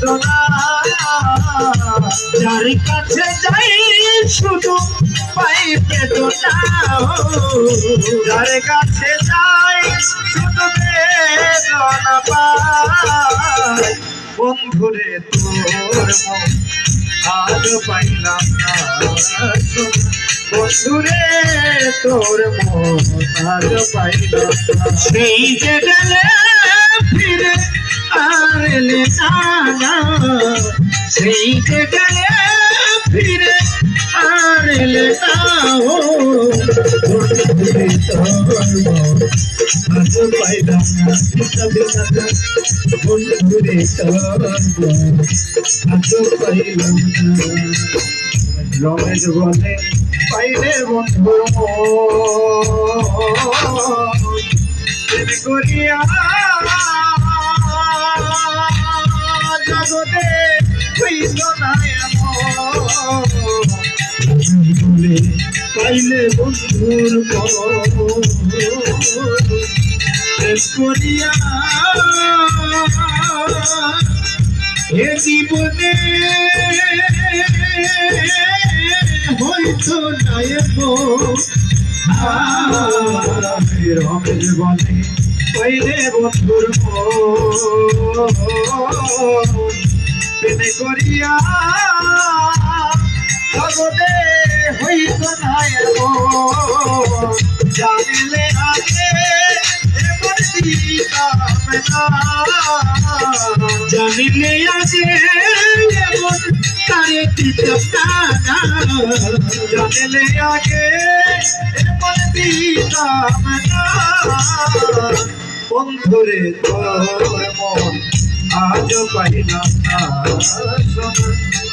বেদনা যার কাছে যাই শুধু পাই বেদনা যার কাছে যাই শুধু বেদনা পাই বন্ধুরে তোর মন আজ পাইলাম না বন্ধুরে তোর মন আজ পাইলাম না সেই যে গেলে ফিরে আর এলে না সেই যে গেলে ফিরে আর এলে না বন্ধুরে তোর মন আজ পাইলাম না বন্ধুরে তোর মন আজ পাইলাম না রমেশ বলে পাইলে বন্ধু করিয়া জগতে হইল না বলে পাইলে বন্ধুর করিয়া এ জীবনে হইতো নাই রমেশ বলে পাইলে বন্ধুর প্রেমে করিয়া জগতে হইত নাই জানিলে আগে জানিলে আগে এমন তারে দিতাম না জানিলে আগে এমন দিতাম না বন্ধুরে তোর মন আজ পাইলাম না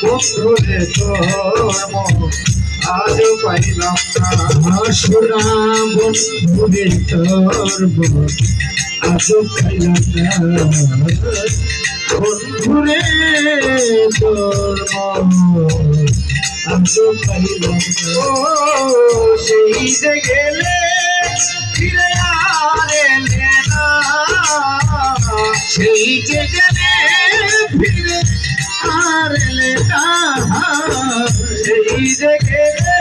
বন্ধুরে তোর মন আজ পাইলাম না সোনা বন্ধুরে তোর মন আজ পাইলাম না বন্ধুরে তোর মন আজ পাইলাম না সেই যে গেলে ফিরে আর এলে না সেই যে গেলে ফিরে আর এলে না সেই যে গেলে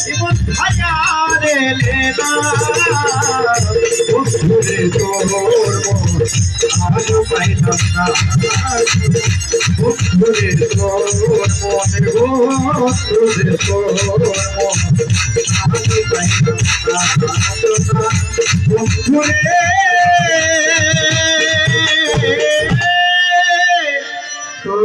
এমন হাজার এলে না বন্ধুরে তোর মন আজ পাইলাম না বন্ধুরে তোর মনের বন্ধুরে তোর মন আজ পাইলাম না বন্ধুরে